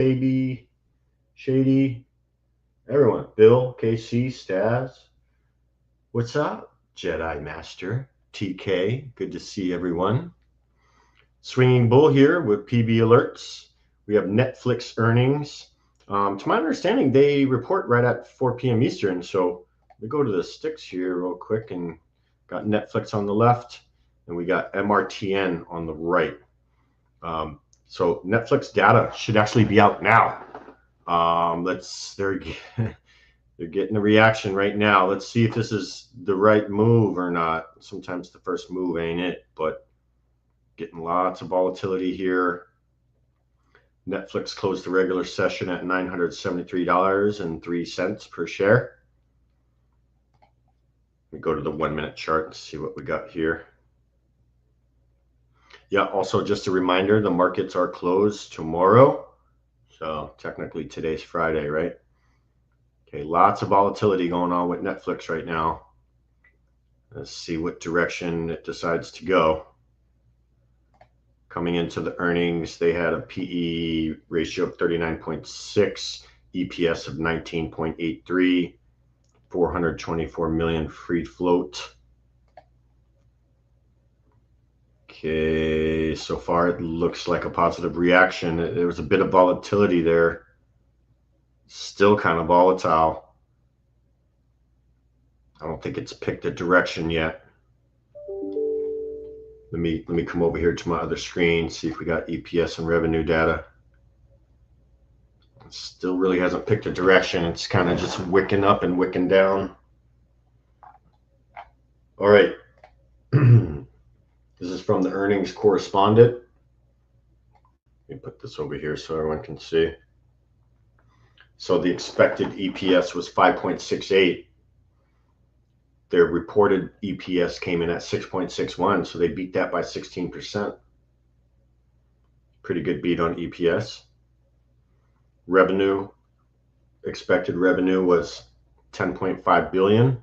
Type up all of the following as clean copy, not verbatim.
Baby, Shady, everyone. Bill, KC, Staz. What's up, Jedi Master? TK, good to see everyone. Swinging Bull here with PB Alerts. We have Netflix earnings. To my understanding, they report right at 4 p.m. Eastern. So we go to the sticks here real quick and got Netflix on the left and we got MRTN on the right. So Netflix data should actually be out now. They're getting a reaction right now. Let's see if this is the right move or not. Sometimes the first move ain't it, but getting lots of volatility here. Netflix closed the regular session at $973.03 per share. We go to the 1 minute chart and see what we got here. Yeah, also just a reminder, the markets are closed tomorrow. So technically today's Friday, right? Okay, lots of volatility going on with Netflix right now. Let's see what direction it decides to go. Coming into the earnings, they had a PE ratio of 39.6, EPS of 19.83, 424 million free float. Okay, so far it looks like a positive reaction. There was a bit of volatility there. Still kind of volatile. I don't think it's picked a direction yet. Let me come over here to my other screen, see if we got EPS and revenue data. It still really hasn't picked a direction. It's kind of just wicking up and wicking down. All right. This is from the earnings correspondent. Let me put this over here so everyone can see. So the expected EPS was 5.68. Their reported EPS came in at 6.61, so they beat that by 16%. Pretty good beat on EPS. Revenue, expected revenue was 10.5 billion.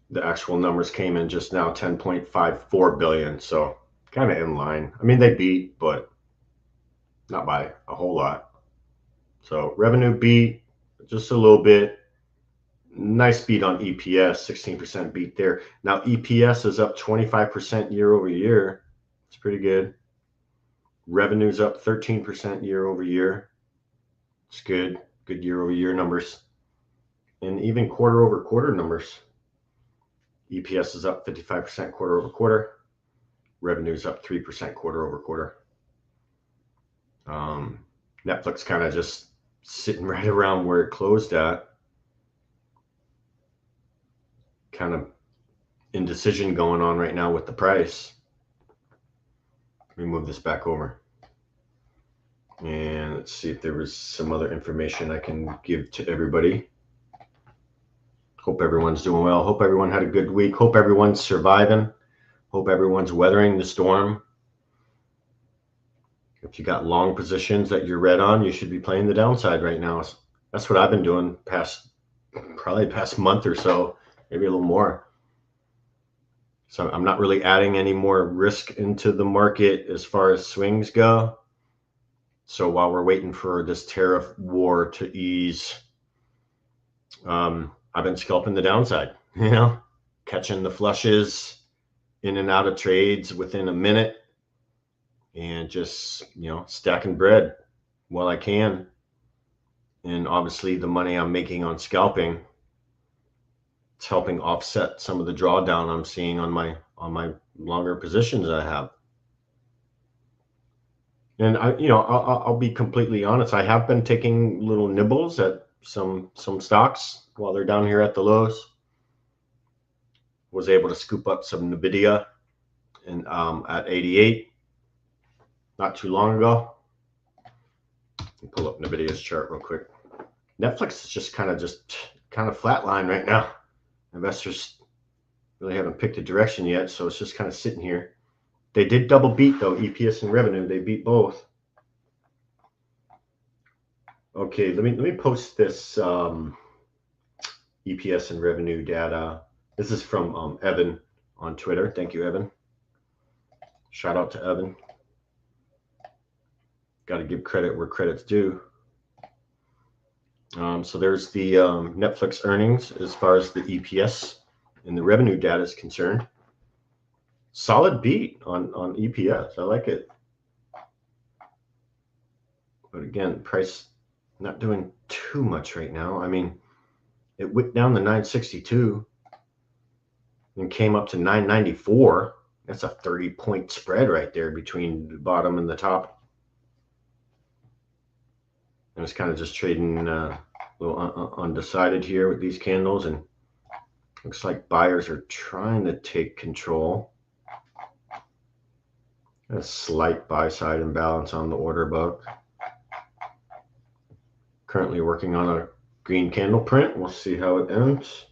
The actual numbers came in just now 10.54 billion, so kind of in line. I mean, they beat, but not by a whole lot. So revenue beat just a little bit. Nice beat on EPS, 16% beat there. Now EPS is up 25% year over year. It's pretty good. Revenue's up 13% year over year. It's good. Good year over year numbers. And even quarter over quarter numbers. EPS is up 55% quarter over quarter. Revenue's up 3% quarter over quarter. Netflix kind of just sitting right around where it closed at. Kind of indecision going on right now with the price. Let me move this back over. And let's see if there was some other information I can give to everybody. Hope everyone's doing well. Hope everyone had a good week. Hope everyone's surviving. Hope everyone's weathering the storm. If you got long positions that you're red on, you should be playing the downside right now. That's what I've been doing probably past month or so, maybe a little more. So I'm not really adding any more risk into the market as far as swings go. So while we're waiting for this tariff war to ease, I've been scalping the downside, catching the flushes in and out of trades within a minute and just, stacking bread while I can. And obviously the money I'm making on scalping, it's helping offset some of the drawdown I'm seeing on my longer positions I have. And I'll be completely honest. I have been taking little nibbles at some stocks while they're down here at the lows. Was able to scoop up some Nvidia and at 88 not too long ago. Let me pull up Nvidia's chart real quick. Netflix is just kind of flatline right now. Investors really haven't picked a direction yet, so it's just kind of sitting here. They did double beat though, EPS and revenue. They beat both. Okay, let me post this EPS and revenue data. This is from Evan on Twitter. Thank you, Evan. Shout out to Evan. Got to give credit where credit's due. So there's the Netflix earnings as far as the EPS and the revenue data is concerned. Solid beat on EPS. I like it. But again, price not doing too much right now. I mean, it went down to 962 and came up to 994. That's a 30-point spread right there between the bottom and the top. And it's kind of just trading a little undecided here with these candles, and looks like buyers are trying to take control. A slight buy side imbalance on the order book. Currently working on a green candle print. We'll see how it ends.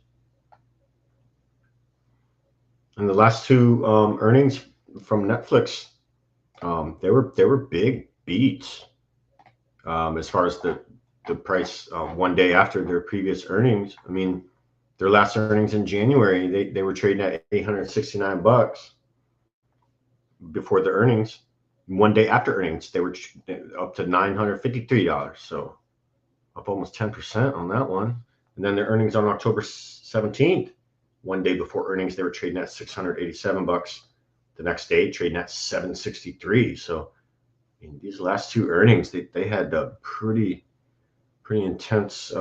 And the last two earnings from Netflix, they were big beats as far as the price one day after their previous earnings. I mean, their last earnings in January, they were trading at $869 before the earnings. One day after earnings, they were up to $953. So up almost 10% on that one. And then their earnings on October 17th, one day before earnings, they were trading at $687. The next day, trading at $763. So in these last two earnings, they had a pretty intense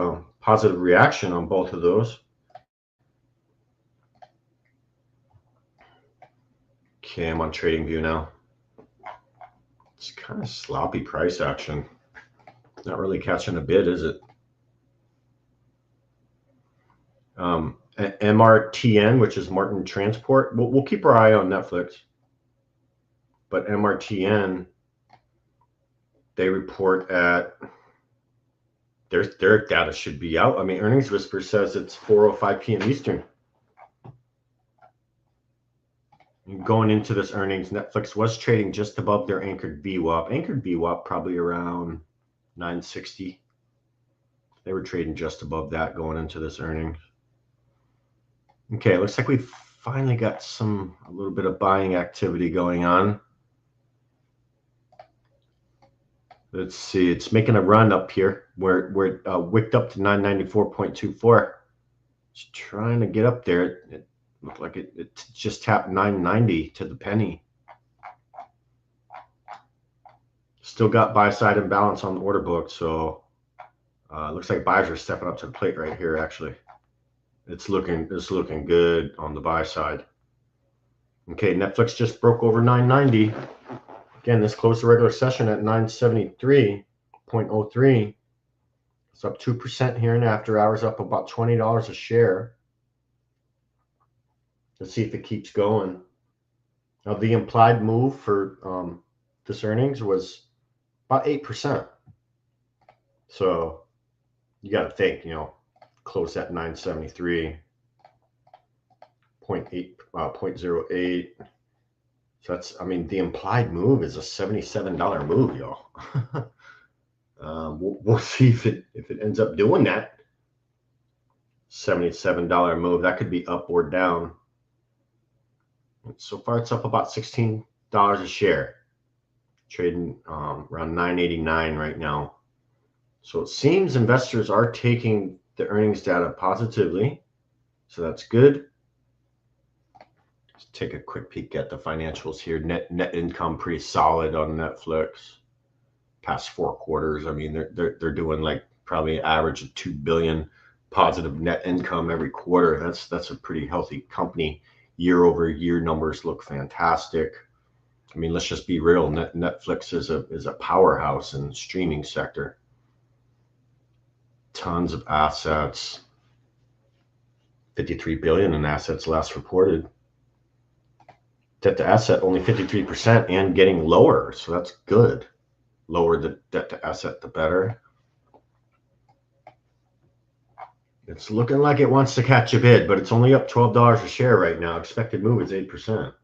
positive reaction on both of those. Okay, I'm on TradingView now. It's kind of sloppy price action. Not really catching a bid, is it? MRTN, which is Marten Transport. We'll keep our eye on Netflix. But MRTN, they report at their data should be out. I mean, Earnings Whisper says it's 4:05 p.m. Eastern. Going into this earnings, Netflix was trading just above their anchored VWAP. Anchored VWAP probably around 960. They were trading just above that going into this earnings. Okay, it looks like we finally got a little bit of buying activity going on. Let's see, it's making a run up here where it wicked up to 994.24. It's trying to get up there. It looked like it just tapped 990 to the penny. Still got buy side imbalance on the order book, so it looks like buyers are stepping up to the plate right here. Actually, it's looking good on the buy side. Okay, Netflix just broke over 990. Again, this closed the regular session at 973.03. It's up 2% here and after hours, up about $20 a share. Let's see if it keeps going. Now, the implied move for this earnings was about 8%. So you got to think, close at 973.08. So that's, I mean, the implied move is a $77 move, y'all. We'll see if it ends up doing that. $77 move, that could be up or down. So far, it's up about $16 a share, trading around $9.89 right now. So it seems investors are taking the earnings data positively, so that's good. Let's take a quick peek at the financials here. Net income pretty solid on Netflix. Past 4 quarters, I mean, they're doing like probably an average of $2 billion positive net income every quarter. That's a pretty healthy company. Year over year numbers look fantastic. I mean, let's just be real. Netflix is a powerhouse in the streaming sector. Tons of assets. 53 billion in assets last reported. Debt to asset only 53% and getting lower, so that's good. Lower the debt to asset, the better. It's looking like it wants to catch a bid, but it's only up $12 a share right now. Expected move is 8%.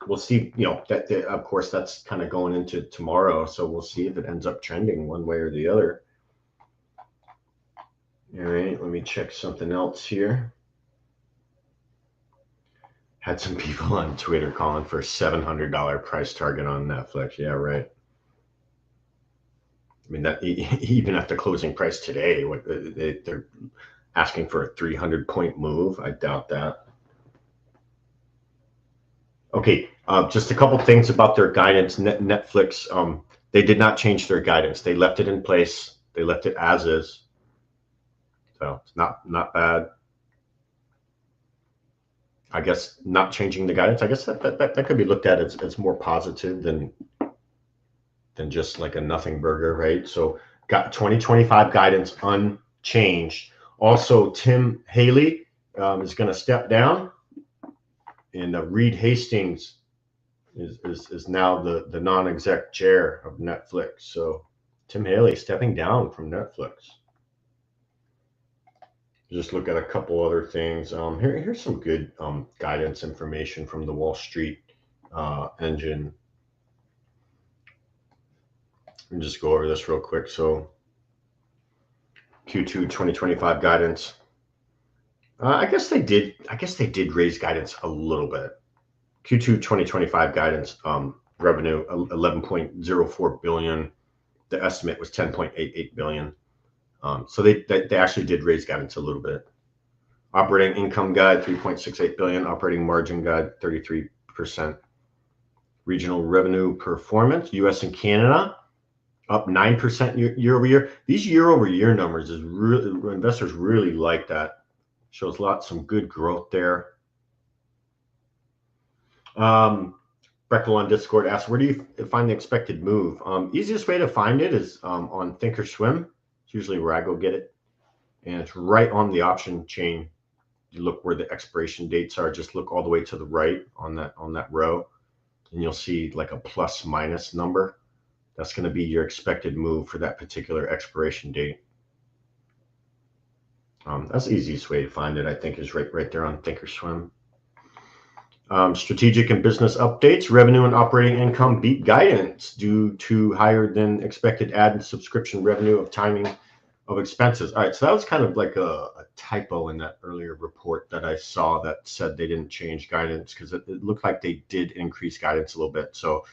We'll see, that of course that's kind of going into tomorrow, so we'll see if it ends up trending one way or the other. All right, let me check something else here. Had some people on Twitter calling for a $700 price target on Netflix. Yeah, right. I mean, that even at the closing price today, they're asking for a 300-point move. I doubt that. Okay, just a couple things about their guidance. Netflix, they did not change their guidance. They left it in place. They left it as is. So it's not bad. I guess not changing the guidance. I guess that could be looked at as more positive than just like a nothing burger, right? So got 2025 guidance unchanged. Also, Tim Haley is going to step down, and Reed Hastings is now the non-exec chair of Netflix. So Tim Haley stepping down from Netflix. Just look at a couple other things. Here's some good guidance information from the Wall Street engine. Let me just go over this real quick. So Q2 2025 guidance. I guess they did raise guidance a little bit. Q2 2025 guidance, revenue 11.04 billion. The estimate was 10.88 billion. So they actually did raise guidance a little bit. Operating income guide 3.68 billion. Operating margin guide 33%. Regional revenue performance, U.S. and Canada up 9% year over year. These year over year numbers is really, investors really like that. Shows some good growth there. Breckle on Discord asks, where do you find the expected move? Easiest way to find it is on Thinkorswim. It's usually where I go get it. And it's right on the option chain. You look where the expiration dates are. Just look all the way to the right on that row. And you'll see like a plus minus number. That's going to be your expected move for that particular expiration date. That's the easiest way to find it, I think, is right there on Thinkorswim. Strategic and business updates. Revenue and operating income beat guidance due to higher than expected ad and subscription revenue of timing of expenses. All right, so that was kind of like a typo in that earlier report that I saw that said they didn't change guidance, because it looked like they did increase guidance a little bit. So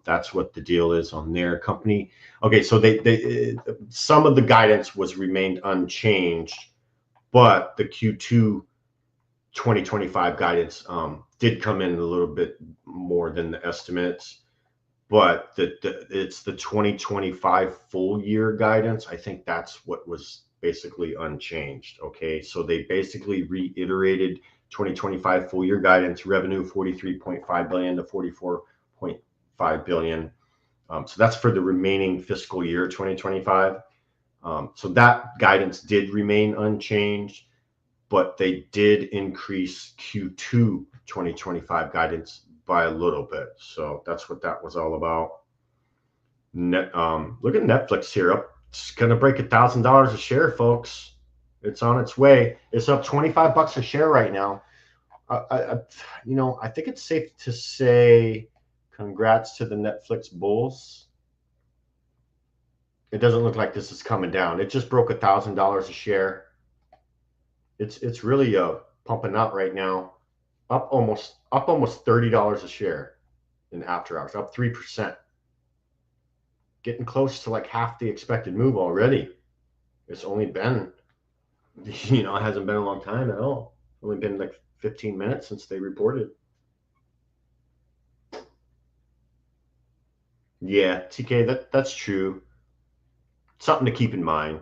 that's what the deal is on their company. Okay, so they some of the guidance was remained unchanged, but the Q2 2025 guidance did come in a little bit more than the estimates, but it's the 2025 full year guidance. I think that's what was basically unchanged. Okay, so they basically reiterated 2025 full year guidance, revenue 43.5 billion to 44.5 billion. So that's for the remaining fiscal year 2025. So that guidance did remain unchanged, but they did increase Q2 2025 guidance by a little bit. So that's what that was all about. Look at Netflix here. It's going to break $1,000 a share, folks. It's on its way. It's up 25 bucks a share right now. I think it's safe to say congrats to the Netflix bulls. It doesn't look like this is coming down. It just broke $1,000 a share. It's really pumping out right now, up almost $30 a share in after hours, up 3%, getting close to like half the expected move already. It's only been, it hasn't been a long time at all. Only been like 15 minutes since they reported. Yeah, TK, that's true. Something to keep in mind.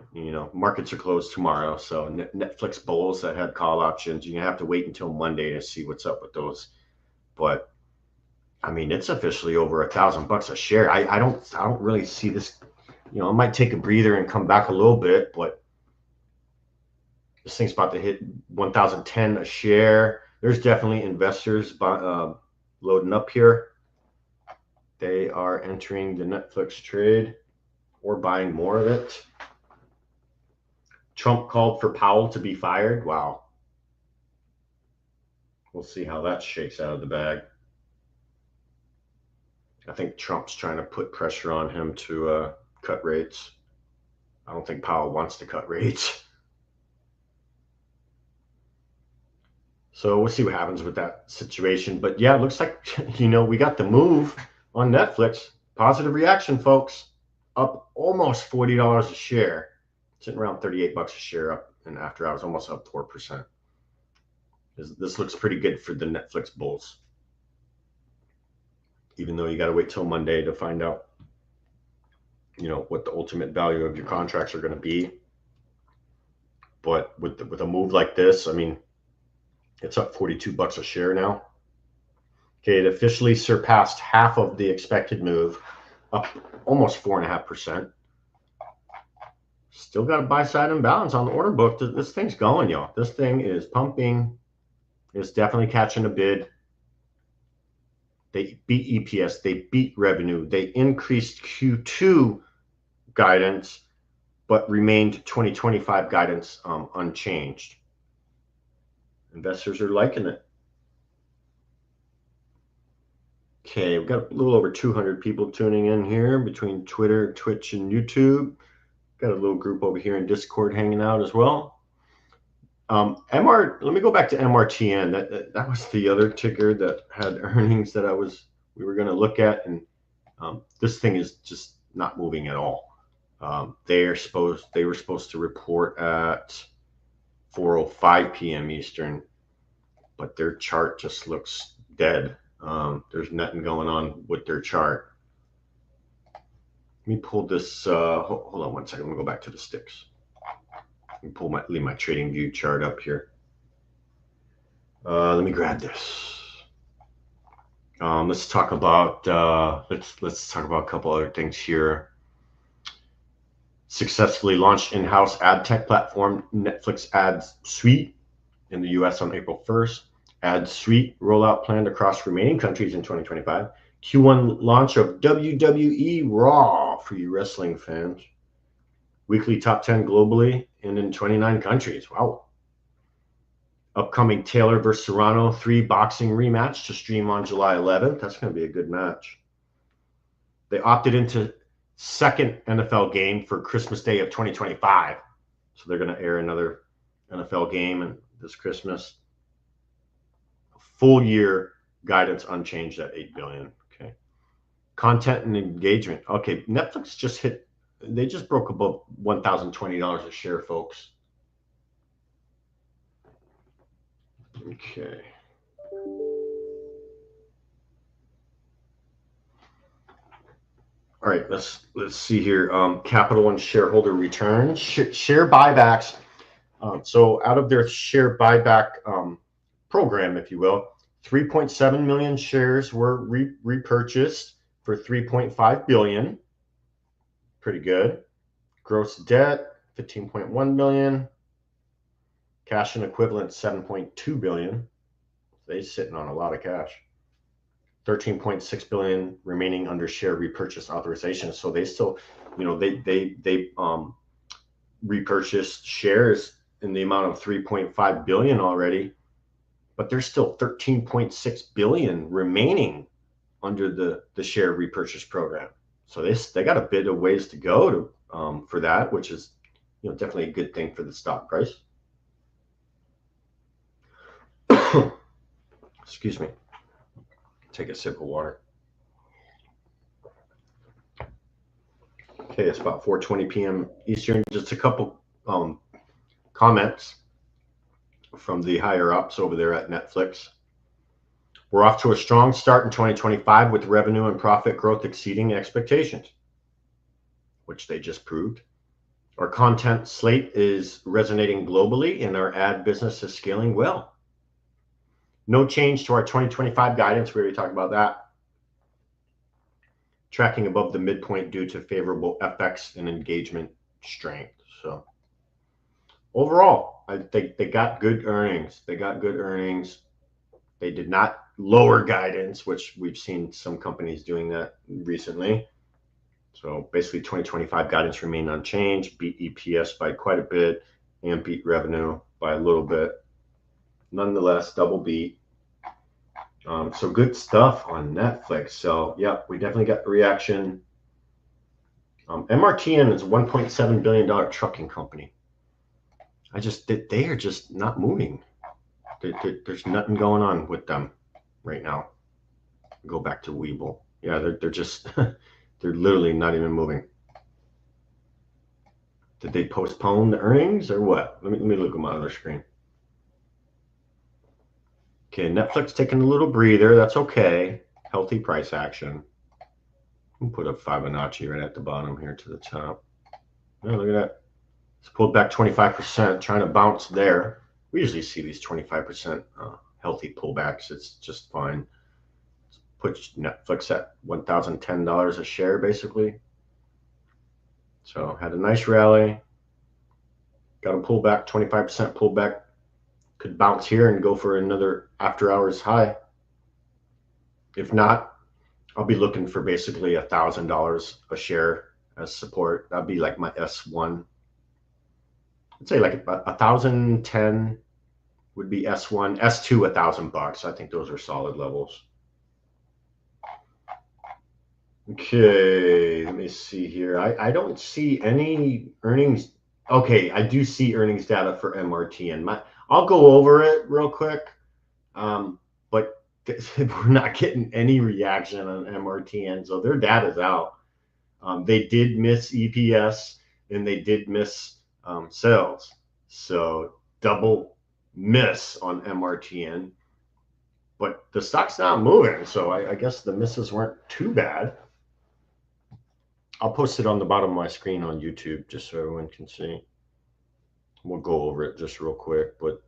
Markets are closed tomorrow, so Netflix bulls that had call options, you have to wait until Monday to see what's up with those. But I mean, it's officially over $1,000 a share. I don't really see this. It might take a breather and come back a little bit, but this thing's about to hit 1,010 a share. There's definitely investors loading up here. They are entering the Netflix trade or buying more of it. Trump called for Powell to be fired. Wow. We'll see how that shakes out of the bag. I think Trump's trying to put pressure on him to cut rates. I don't think Powell wants to cut rates. So we'll see what happens with that situation. But yeah, it looks like, we got the move on Netflix. Positive reaction, folks. up almost $40 a share, sitting around 38 bucks a share up, and after hours almost up 4%. This looks pretty good for the Netflix bulls, even though you got to wait till Monday to find out, what the ultimate value of your contracts are going to be. But with a move like this, I mean, it's up 42 bucks a share now. Okay, it officially surpassed half of the expected move, up almost 4.5%. Still got a buy side imbalance on the order book. This thing's going, y'all. This thing is pumping. It's definitely catching a bid. They beat EPS. They beat revenue. They increased Q2 guidance, but remained 2025 guidance unchanged. Investors are liking it. Okay, we've got a little over 200 people tuning in here between Twitter, Twitch, and YouTube. Got a little group over here in Discord hanging out as well. Let me go back to MRTN. That was the other ticker that had earnings that we were going to look at, and this thing is just not moving at all. They were supposed to report at 4:05 p.m. Eastern, but their chart just looks dead. There's nothing going on with their chart. Let me pull this. Hold on one second. Let me go back to the sticks. Let me leave my trading view chart up here. Let me grab this. Let's talk about let's talk about a couple other things here. Successfully launched in-house ad tech platform Netflix Ads Suite in the U.S. on April 1st. Ad Suite rollout planned across remaining countries in 2025. Q1 launch of WWE Raw for you wrestling fans. Weekly top 10 globally and in 29 countries. Wow. Upcoming Taylor versus Serrano 3 boxing rematch to stream on July 11th. That's going to be a good match. They opted into second NFL game for Christmas Day of 2025. So they're going to air another NFL game this Christmas. Full year guidance unchanged at $8 billion. Okay. Content and engagement. Okay, Netflix they just broke above $1,020 a share, folks. Okay. All right, let's see here. Capital and shareholder returns, share buybacks. So out of their share buyback program, if you will, 3.7 million shares were repurchased for $3.5 billion. Pretty good. Gross debt, $15.1 billion. Cash and equivalent, $7.2 billion. They're sitting on a lot of cash. $13.6 billion remaining under share repurchase authorization. So they still, they repurchased shares in the amount of $3.5 billion already, but there's still $13.6 billion remaining under the share repurchase program. So they got a bit of ways to go for that, which is definitely a good thing for the stock price. Excuse me. Take a sip of water. Okay, it's about 4:20 p.m. Eastern. Just a couple comments from the higher ups over there at Netflix. We're off to a strong start in 2025 with revenue and profit growth exceeding expectations, which they just proved. Our content slate is resonating globally and our ad business is scaling well. No change to our 2025 guidance. We already talked about that. Tracking above the midpoint due to favorable FX and engagement strength. So overall, I think they got good earnings. They did not lower guidance, which we've seen some companies doing that recently. So basically 2025 guidance remained unchanged, beat EPS by quite a bit and beat revenue by a little bit. Nonetheless, double beat. So good stuff on Netflix. So yeah, we definitely got the reaction. MRTN is a $1.7 billion trucking company. They are just not moving. There's nothing going on with them right now. Go back to Webull. Yeah, they're just they're literally not even moving. Did they postpone the earnings or what? Let me look at my other screen. Okay, Netflix taking a little breather. That's okay. Healthy price action. We'll put a Fibonacci right at the bottom here to the top. Oh, look at that. It's pulled back 25%, trying to bounce there. We usually see these 25% healthy pullbacks. It's just fine. Put Netflix at $1,010 a share, basically. So had a nice rally. Got a pullback, 25% pullback. Could bounce here and go for another after hours high. If not, I'll be looking for basically $1,000 a share as support. That'd be like my S1. I'd say like 1,010 would be S1, S2 $1,000. I think those are solid levels. Okay, let me see here. I don't see any earnings. Okay, I do see earnings data for MRTN. I'll go over it real quick, but we're not getting any reaction on MRTN, so their data's out. They did miss EPS and they did miss sales, so double miss on MRTN. But the stock's not moving, so I guess the misses weren't too bad. I'll post it on the bottom of my screen on YouTube just so everyone can see. We'll go over it just real quick, but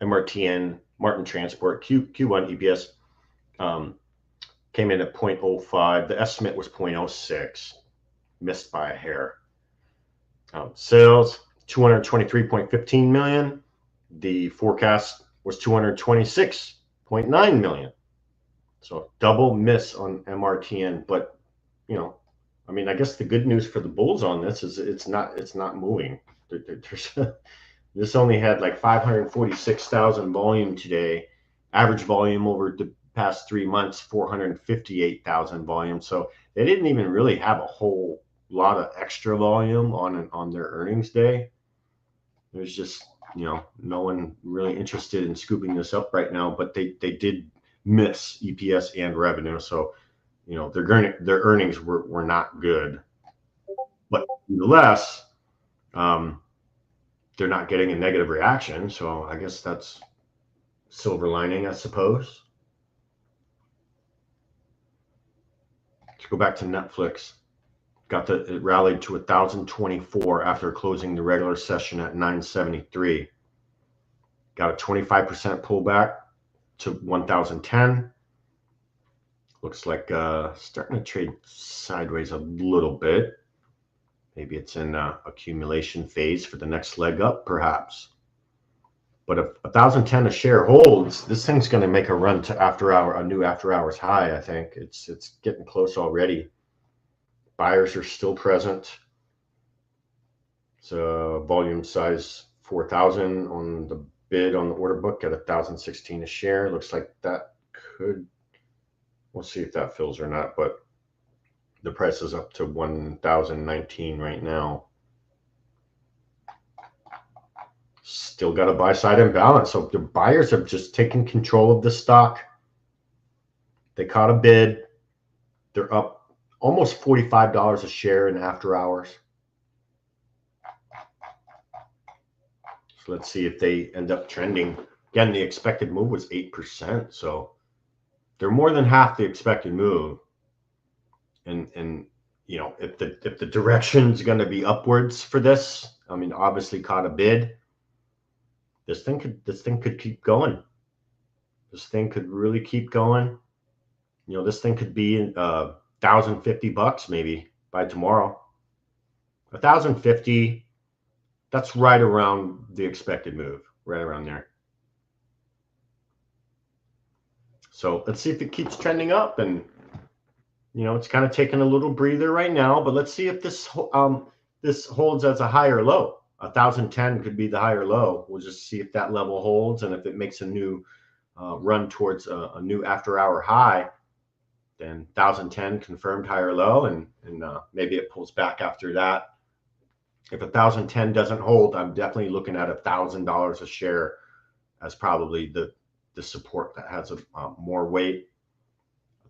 MRTN, Marten Transport, Q1 EPS came in at 0.05. The estimate was 0.06, missed by a hair. Sales, 223.15 million. The forecast was 226.9 million. So double miss on MRTN, but you know, I mean, I guess the good news for the bulls on this is it's not moving. This only had like 546,000 volume today. Average volume over the past 3 months, 458,000 volume. So they didn't even really have a whole lot of extra volume on their earnings day. There's just, you know, no one really interested in scooping this up right now, but they did miss EPS and revenue. So, you know, their earnings were not good, but nonetheless, they're not getting a negative reaction. So I guess that's silver lining, I suppose. Let's go back to Netflix. It rallied to 1,024 after closing the regular session at 973. Got a 25% pullback to 1,010. Looks like starting to trade sideways a little bit. Maybe it's in accumulation phase for the next leg up, perhaps. But if 1,010 a share holds, this thing's going to make a run to a new after hours high. I think it's getting close already. Buyers are still present. So volume size 4,000 on the bid on the order book at 1,016 a share. Looks like that could. We'll see if that fills or not, but the price is up to 1,019 right now. Still got a buy side imbalance. So the buyers have just taken control of the stock. They caught a bid. They're up almost $45 a share in after hours. So let's see if they end up trending. Again, the expected move was 8%. So they're more than half the expected move. And you know, if the direction is going to be upwards for this, I mean, obviously caught a bid. This thing could keep going. This thing could really keep going. You know, this thing could be $1,050 maybe by tomorrow. 1,050. That's right around the expected move, right around there. So let's see if it keeps trending up, and you know, it's kind of taking a little breather right now. But let's see if this holds as a higher low. 1,010 could be the higher low. We'll just see if that level holds, and if it makes a new run towards a new after-hour high, then 1,010 confirmed higher low, and maybe it pulls back after that. If 1,010 doesn't hold, I'm definitely looking at $1,000 a share as probably the support that has more weight.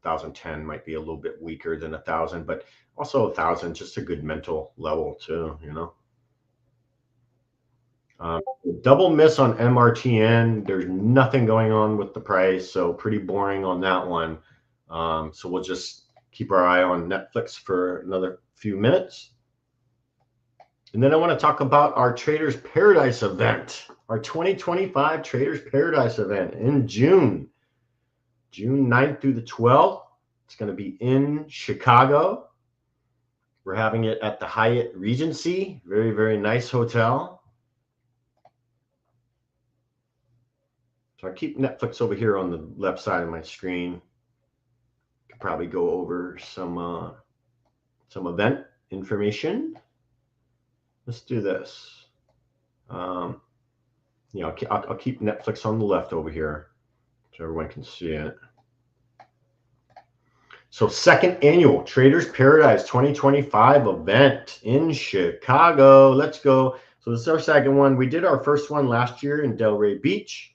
1,010 might be a little bit weaker than 1,000, but also 1,000 just a good mental level too, you know. Double miss on MRTN. There's nothing going on with the price, so pretty boring on that one. So we'll just keep our eye on Netflix for another few minutes. And then I want to talk about our Traders Paradise event, our 2025 Traders Paradise event in June 9th through the 12th. It's going to be in Chicago. We're having it at the Hyatt Regency. Very, very nice hotel. So I keep Netflix over here on the left side of my screen. Could probably go over some event information. Let's do this. I'll keep Netflix on the left over here so everyone can see it. So second annual Traders Paradise 2025 event in Chicago. Let's go. So this is our second one. We did our first one last year in Delray Beach.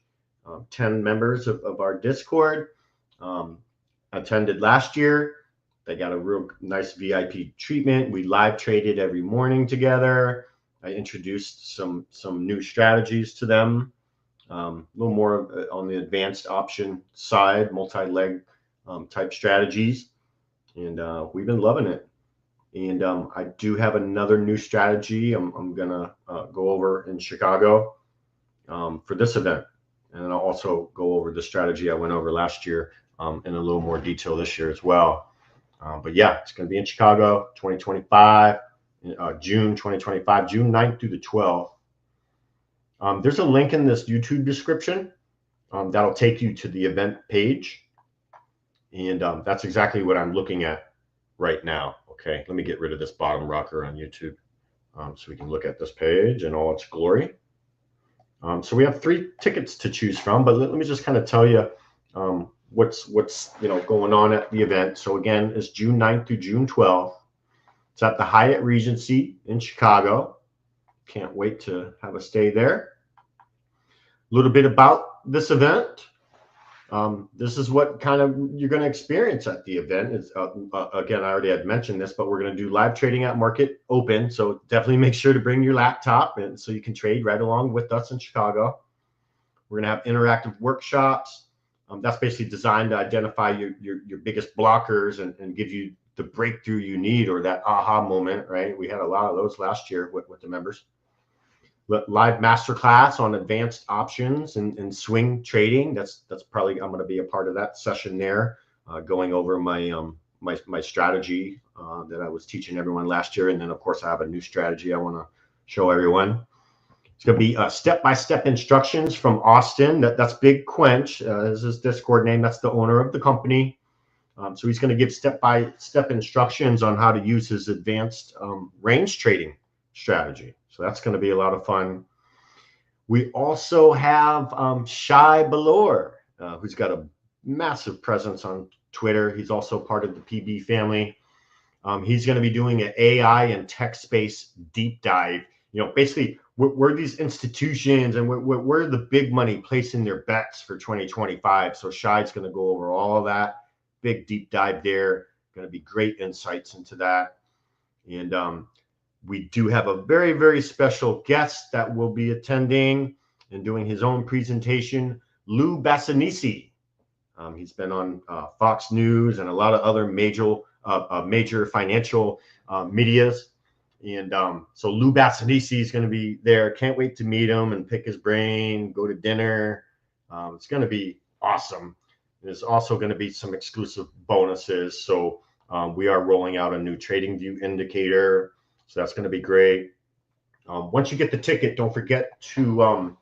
10 members of our Discord attended last year. They got a real nice VIP treatment. We live traded every morning together. I introduced some new strategies to them. A little more on the advanced option side, multi-leg type strategies. And we've been loving it. And I do have another new strategy I'm going to go over in Chicago for this event. And then I'll also go over the strategy I went over last year in a little more detail this year as well. But yeah, it's going to be in Chicago, 2025, June 2025, June 9th through the 12th. There's a link in this YouTube description that'll take you to the event page. And that's exactly what I'm looking at right now. Okay, let me get rid of this bottom rocker on YouTube so we can look at this page in all its glory. So we have 3 tickets to choose from, but let me just kind of tell you what's going on at the event. So again, it's June 9th through June 12th. It's at the Hyatt Regency in Chicago. Can't wait to have a stay there. A little bit about this event. This is what kind of you're going to experience at the event. It's, again, I already had mentioned this, but we're going to do live trading at market open. So definitely make sure to bring your laptop and so you can trade right along with us in Chicago. We're going to have interactive workshops. That's basically designed to identify your biggest blockers and give you the breakthrough you need or that aha moment, right? We had a lot of those last year with the members. Live masterclass on advanced options and swing trading. That's probably, I'm going to be a part of that session there, going over my strategy that I was teaching everyone last year. And then of course I have a new strategy I want to show everyone. It's going to be step-by-step instructions from Austin. That's Big Quench. This is his Discord name. That's the owner of the company. So he's going to give step-by-step instructions on how to use his advanced range trading strategy. So that's going to be a lot of fun. We also have Shy Balor, who's got a massive presence on Twitter. He's also part of the PB family. He's going to be doing an AI and tech space deep dive. Basically, where these institutions and where the big money placing their bets for 2025. So Shy's going to go over all of that. Big deep dive there. Going to be great insights into that. And we do have a very, very special guest that will be attending and doing his own presentation, Lou Bassanisi. He's been on Fox News and a lot of other major financial medias. And so Lou Bassanisi is going to be there. Can't wait to meet him and pick his brain, go to dinner. It's going to be awesome. There's also going to be some exclusive bonuses. So we are rolling out a new Trading View indicator. So that's going to be great. Once you get the ticket, don't forget to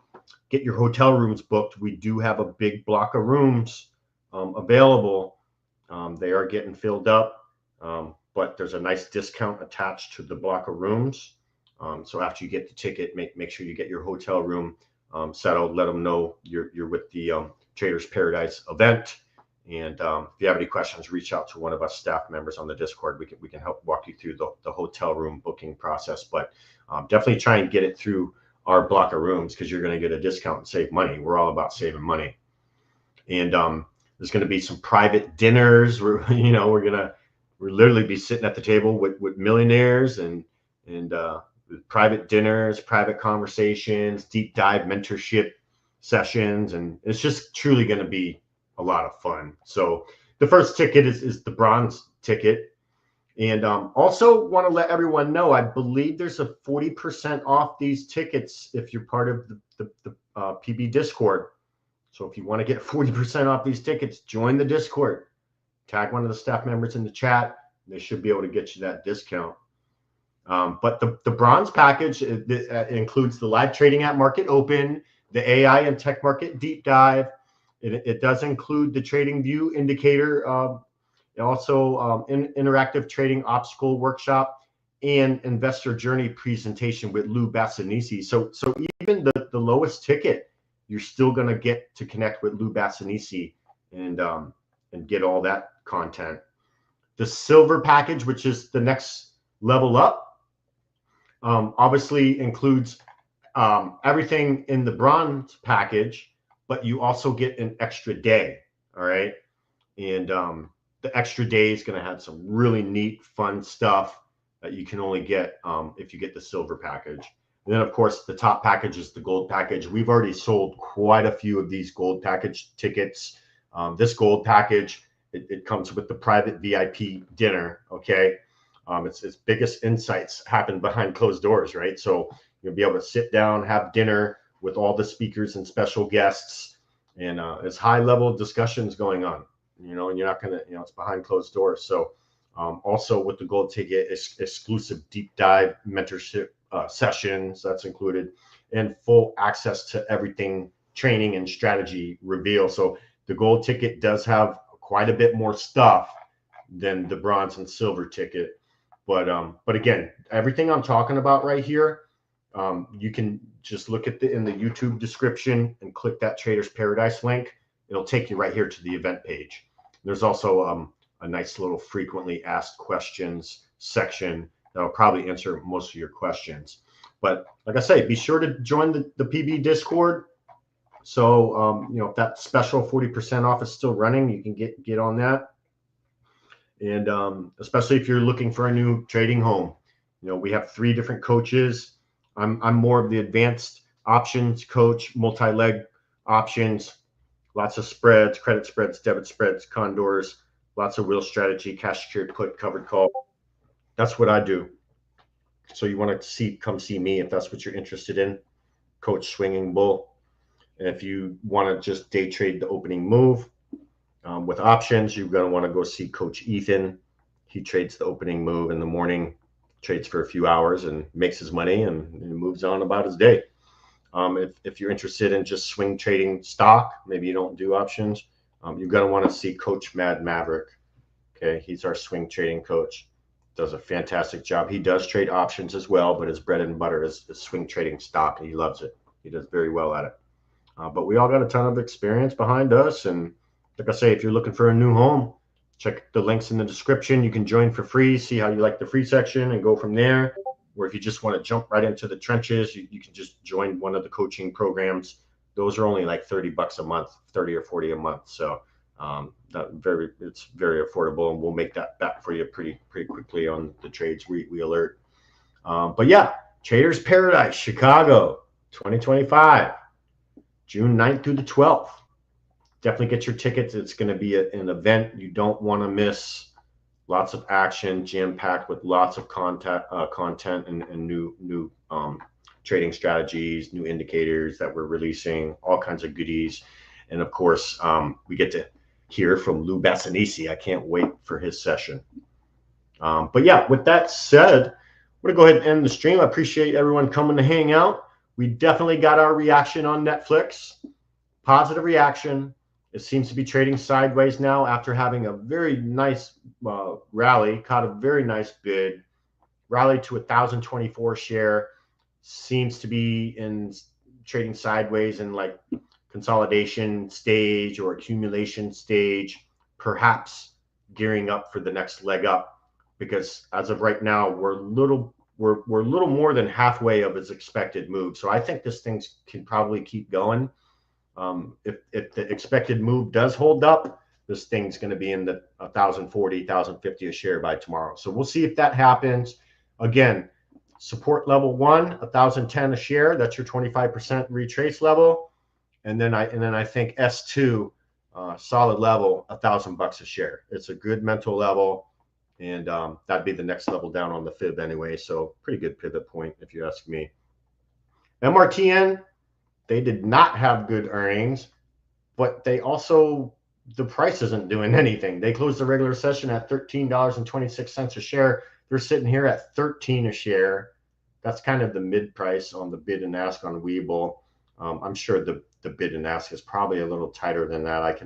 get your hotel rooms booked. We do have a big block of rooms available. They are getting filled up, but there's a nice discount attached to the block of rooms. So after you get the ticket, make sure you get your hotel room settled. Let them know you're with the Traders Paradise event. And if you have any questions, reach out to one of us staff members on the Discord. We can help walk you through the hotel room booking process. But definitely try and get it through our block of rooms because you're going to get a discount and save money. We're all about saving money. And there's going to be some private dinners. We're literally be sitting at the table with millionaires and private dinners, private conversations, deep dive mentorship sessions, and it's just truly going to be a lot of fun. So the first ticket is the bronze ticket. And also want to let everyone know, I believe there's a 40% off these tickets if you're part of the PB Discord. So if you want to get 40% off these tickets, join the Discord. Tag one of the staff members in the chat. They should be able to get you that discount. But the bronze package it includes the live trading at market open, the AI and tech market deep dive. It does include the trading view indicator, also interactive trading obstacle workshop, and investor journey presentation with Lou Bassanisi. So even the lowest ticket, you're still going to get to connect with Lou Bassanisi and get all that content. The silver package, which is the next level up, obviously includes everything in the bronze package, but you also get an extra day. All right. And the extra day is going to have some really neat, fun stuff that you can only get if you get the silver package. And then, of course, the top package is the gold package. We've already sold quite a few of these gold package tickets. This gold package, it comes with the private VIP dinner. Okay. Its biggest insights happen behind closed doors, right? So you'll be able to sit down, have dinner with all the speakers and special guests, and it's high level discussions going on, and you're not going to, it's behind closed doors. So also with the gold ticket, exclusive deep dive mentorship sessions that's included, and full access to everything training and strategy reveal. So the gold ticket does have quite a bit more stuff than the bronze and silver ticket. But again, everything I'm talking about right here, you can just look at in the YouTube description and click that Traders Paradise link. It'll take you right here to the event page. There's also a nice little frequently asked questions section that'll probably answer most of your questions. But like I say, be sure to join the PB Discord. So if that special 40% off is still running, you can get on that. And especially if you're looking for a new trading home, we have 3 different coaches. I'm more of the advanced options coach, multi-leg options, lots of spreads, credit spreads, debit spreads, condors, lots of real strategy, cash secured put, covered call. That's what I do. So you want to come see me if that's what you're interested in, Coach Swinging Bull. And if you want to just day trade the opening move, with options, you're going to want to go see Coach Ethan. He trades the opening move in the morning, trades for a few hours and makes his money and moves on about his day. If you're interested in just swing trading stock, maybe you don't do options, you're going to want to see Coach Mad Maverick. Okay, he's our swing trading coach. Does a fantastic job. He does trade options as well, but his bread and butter is swing trading stock. He loves it. He does very well at it. But we all got a ton of experience behind us, and like I say, if you're looking for a new home, check the links in the description. You can join for free, see how you like the free section, and go from there. Or if you just want to jump right into the trenches, you can just join one of the coaching programs. Those are only like $30 a month, 30 or 40 a month. So it's very affordable, and we'll make that back for you pretty quickly on the trades we alert. But yeah, Traders Paradise Chicago 2025, June 9th through the 12th. Definitely get your tickets. It's going to be an event you don't want to miss. Lots of action, jam-packed with lots of content and new trading strategies, new indicators that we're releasing, all kinds of goodies. And of course, we get to hear from Lou Bassanisi. I can't wait for his session. But yeah, with that said, I'm going to go ahead and end the stream. I appreciate everyone coming to hang out. We definitely got our reaction on Netflix. Positive reaction. It seems to be trading sideways now after having a very nice rally, caught a very nice bid, rallied to 1,024 share, seems to be in trading sideways in like consolidation stage or accumulation stage, perhaps gearing up for the next leg up, because as of right now, we're little more than halfway of its expected move. So I think this thing can probably keep going. If the expected move does hold up, this thing's going to be in the 1,040, 1,050 a share by tomorrow. So we'll see if that happens. Again, Support level 1, 1,010 a share. That's your 25% retrace level. And then I think S2, solid level, $1,000 a share. It's a good mental level, and that'd be the next level down on the fib anyway. So pretty good pivot point if you ask me. MRTN, they did not have good earnings, but they also, the price isn't doing anything. They closed the regular session at $13.26 a share. They're sitting here at 13 a share. That's kind of the mid price on the bid and ask on Webull. I'm sure the bid and ask is probably a little tighter than that.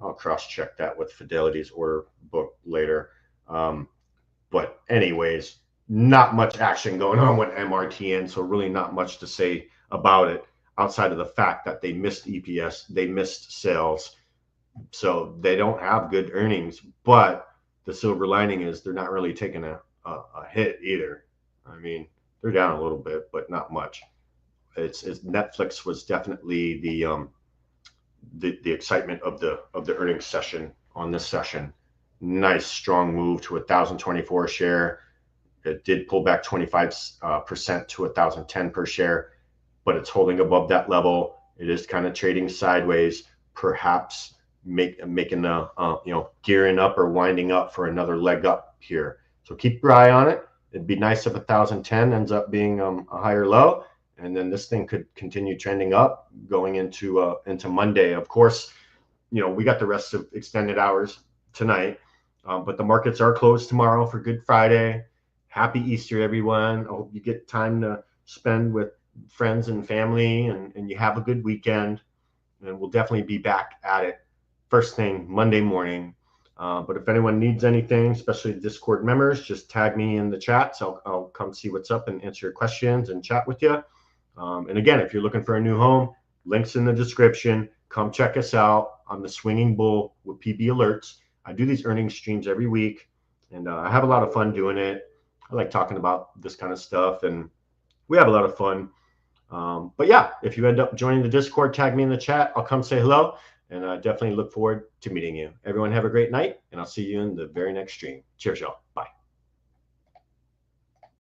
I'll cross check that with Fidelity's order book later. But anyways, not much action going on with MRTN, so really not much to say about it outside of the fact that they missed EPS, they missed sales, so they don't have good earnings. But the silver lining is they're not really taking a hit either. I mean, they're down a little bit, but not much. It's Netflix was definitely the excitement of the earnings session on this session. Nice strong move to 1,024 a share. It did pull back 25% to 1,010 per share, but it's holding above that level. It is kind of trading sideways, perhaps making a gearing up or winding up for another leg up here. So keep your eye on it. It'd be nice if 1,010 ends up being a higher low, and then this thing could continue trending up going into Monday. Of course, we got the rest of extended hours tonight, but the markets are closed tomorrow for Good Friday. Happy Easter, everyone. I hope you get time to spend with friends and family, and you have a good weekend. And we'll definitely be back at it first thing Monday morning. But if anyone needs anything, especially Discord members, just tag me in the chat. So I'll come see what's up and answer your questions and chat with you. And again, if you're looking for a new home, links in the description. Come check us out. I'm the Swinging Bull with PB Alerts. I do these earnings streams every week, and I have a lot of fun doing it. I like talking about this kind of stuff, and we have a lot of fun. But yeah, if you end up joining the Discord, tag me in the chat. I'll come say hello, and I definitely look forward to meeting you. Everyone have a great night, and I'll see you in the very next stream. Cheers, y'all.